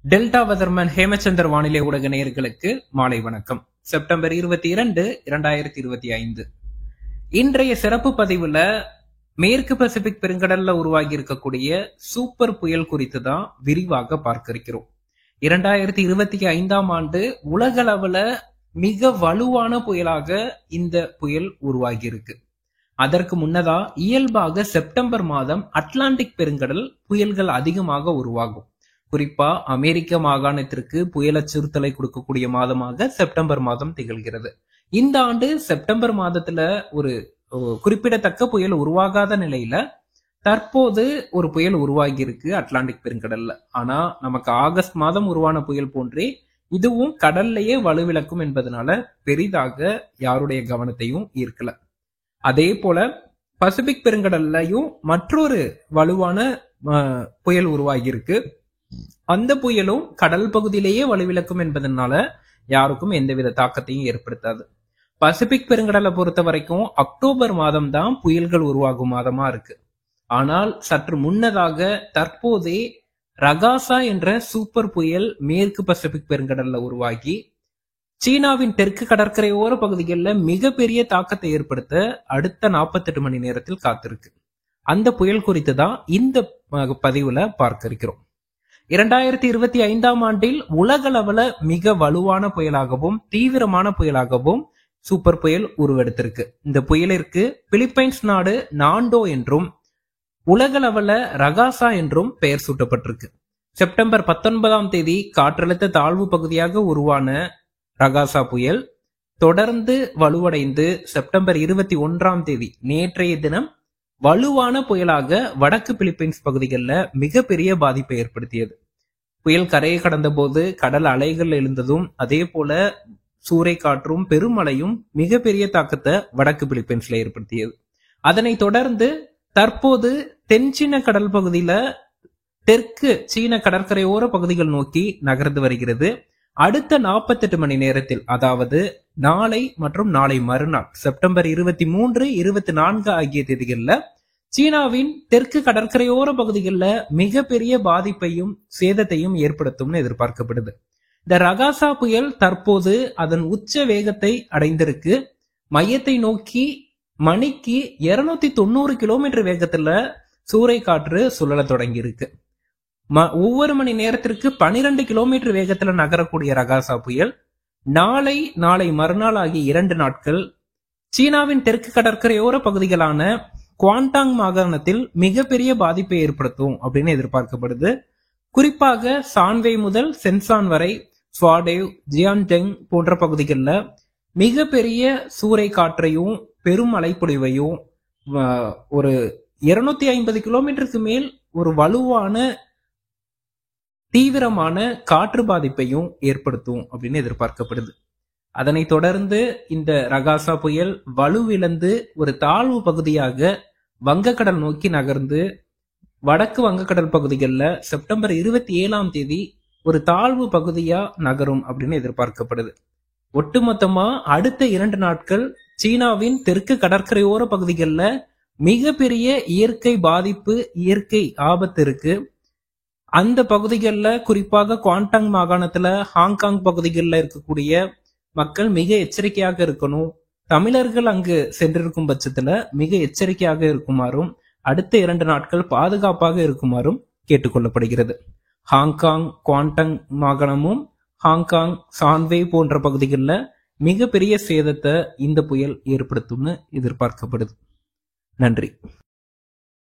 Delta weatherman Hemachandar வானிலை ஊடக நேயர்களுக்கு மாலை வணக்கம். செப்டம்பர் 22, 2025. இன்றைய சிறப்பு பதிவுல மேற்கு பசிபிக் பெருங்கடல்ல உருவாகி இருக்கக்கூடிய சூப்பர் புயல் குறித்து தான் விரிவாக பார்க்க இருக்கிறோம். 2025ஆம் ஆண்டு உலகளவுல மிக வலுவான புயலாக இந்த புயல் உருவாகி இருக்கு. அதற்கு முன்னதா இயல்பாக செப்டம்பர் மாதம் அட்லாண்டிக் பெருங்கடல் புயல்கள் அதிகமாக உருவாகும். குறிப்பா அமெரிக்க மாகாணத்திற்கு புயல் அச்சுறுத்தலை கொடுக்கக்கூடிய மாதமாக செப்டம்பர் மாதம் திகழ்கிறது. இந்த ஆண்டு செப்டம்பர் மாதத்துல ஒரு குறிப்பிடத்தக்க புயல் உருவாகாத நிலையில தற்போது ஒரு புயல் உருவாகி இருக்கு அட்லாண்டிக் பெருங்கடல்ல. ஆனா நமக்கு ஆகஸ்ட் மாதம் உருவான புயல் போன்றே இதுவும் கடல்லையே வலுவிழக்கும் என்பதனால பெரிதாக யாருடைய கவனத்தையும் ஈர்க்கல. அதே போல பசிபிக் பெருங்கடல்லையும் மற்றொரு வலுவான புயல் உருவாகி இருக்கு. அந்த புயலும் கடல் பகுதியிலேயே வலுவிழக்கும் என்பதனால யாருக்கும் எந்தவித தாக்கத்தையும் ஏற்படுத்தாது. பசிபிக் பெருங்கடலை பொறுத்த வரைக்கும் அக்டோபர் மாதம் தான் புயல்கள் உருவாகும் மாதமா இருக்கு. ஆனால் சற்று முன்னதாக தற்போதே ரகாசா என்ற சூப்பர் புயல் மேற்கு பசிபிக் பெருங்கடல்ல உருவாகி சீனாவின் தெற்கு கடற்கரையோர பகுதிகளில் மிகப்பெரிய தாக்கத்தை ஏற்படுத்த அடுத்த 48 மணி நேரத்தில் காத்திருக்கு. அந்த புயல் குறித்து தான் இந்த பதிவுல பார்க்க இருக்கிறோம். 2025ஆம் ஆண்டில் உலகளவுல மிக வலுவான புயலாகவும் தீவிரமான புயலாகவும் சூப்பர் புயல் உருவெடுத்திருக்கு. இந்த புயலிற்கு பிலிப்பைன்ஸ் நாடு நாண்டோ என்றும் உலகளவுல ரகாசா என்றும் பெயர் சூட்டப்பட்டிருக்கு. செப்டம்பர் 19ஆம் தேதி காற்றழுத்த தாழ்வு பகுதியாக உருவான ரகாசா புயல் தொடர்ந்து வலுவடைந்து செப்டம்பர் 21ஆம் தேதி நேற்றைய தினம் வலுவான புயலாக வடக்கு பிலிப்பைன்ஸ் பகுதிகளில் மிகப்பெரிய பாதிப்பை ஏற்படுத்தியது. புயல் கரையை கடந்த போது கடல் அலைகள் எழுந்ததும் அதே போல சூறை காற்றும் பெருமழையும் மிகப்பெரிய தாக்கத்தை வடக்கு பிலிப்பைன்ஸ்ல ஏற்படுத்தியது. அதனை தொடர்ந்து தற்போது தென்சீன கடல் பகுதியில தெற்கு சீன கடற்கரையோர பகுதிகள் நோக்கி நகர்ந்து வருகிறது. அடுத்த 48 மணி நேரத்தில், அதாவது நாளை மற்றும் நாளை மறுநாள் செப்டம்பர் 23, 24 ஆகிய தேதிகளில் சீனாவின் தெற்கு கடற்கரையோர பகுதிகளில் மிகப்பெரிய பாதிப்பையும் சேதத்தையும் ஏற்படுத்தும்னு எதிர்பார்க்கப்படுது. இந்த ரகாசா புயல் தற்போது அதன் உச்ச வேகத்தை அடைந்திருக்கு. மையத்தை நோக்கி மணிக்கு 290 கிலோமீட்டர் வேகத்துல சூறை காற்று சுழல தொடங்கி இருக்கு. ஒவ்வொரு மணி நேரத்திற்கு 12 கிலோமீட்டர் வேகத்துல நகரக்கூடிய ரகாசா புயல் நாளை மறுநாள் ஆகிய 2 நாட்கள் சீனாவின் தெற்கு கடற்கரையோர பகுதிகளான குவாண்டாங் மாகாணத்தில் மிகப்பெரிய பாதிப்பை ஏற்படுத்தும் அப்படின்னு எதிர்பார்க்கப்படுது. குறிப்பாக சான்வே முதல் சென்சான் வரை ஸ்வாடேவ், ஜியான்டெங் போன்ற பகுதிகளில் மிகப்பெரிய சூறை காற்றையும் பெரும் மழைப்பொழிவையும் ஒரு 250 கிலோமீட்டருக்கு மேல் ஒரு வலுவான தீவிரமான காற்று பாதிப்பையும் ஏற்படுத்தும் அப்படின்னு எதிர்பார்க்கப்படுது. அதனை தொடர்ந்து இந்த ரகாசா புயல் வலுவிழந்து ஒரு தாழ்வு பகுதியாக வங்கக்கடல் நோக்கி நகர்ந்து வடக்கு வங்கக்கடல் பகுதிகளில் செப்டம்பர் 27ஆம் தேதி ஒரு தாழ்வு பகுதியா நகரும் அப்படின்னு எதிர்பார்க்கப்படுது. ஒட்டுமொத்தமா அடுத்த 2 நாட்கள் சீனாவின் தெற்கு கடற்கரையோர பகுதிகளில் மிகப்பெரிய இயற்கை பாதிப்பு, இயற்கை ஆபத்து இருக்கு. அந்த பகுதிகளில் குறிப்பாக குவாண்டாங் மாகாணத்துல ஹாங்காங் பகுதிகளில் இருக்கக்கூடிய மக்கள் மிக எச்சரிக்கையாக இருக்கணும். தமிழர்கள் அங்கு சென்றிருக்கும் பட்சத்துல மிக எச்சரிக்கையாக இருக்குமாறும் அடுத்த 2 நாட்கள் பாதுகாப்பாக இருக்குமாறும் கேட்டுக்கொள்ளப்படுகிறது. ஹாங்காங், குவாண்டாங் மாகாணமும் ஹாங்காங், சான்வே போன்ற பகுதிகளில் மிகப்பெரிய சேதத்தை இந்த புயல் ஏற்படுத்தும்னு எதிர்பார்க்கப்படுது. நன்றி.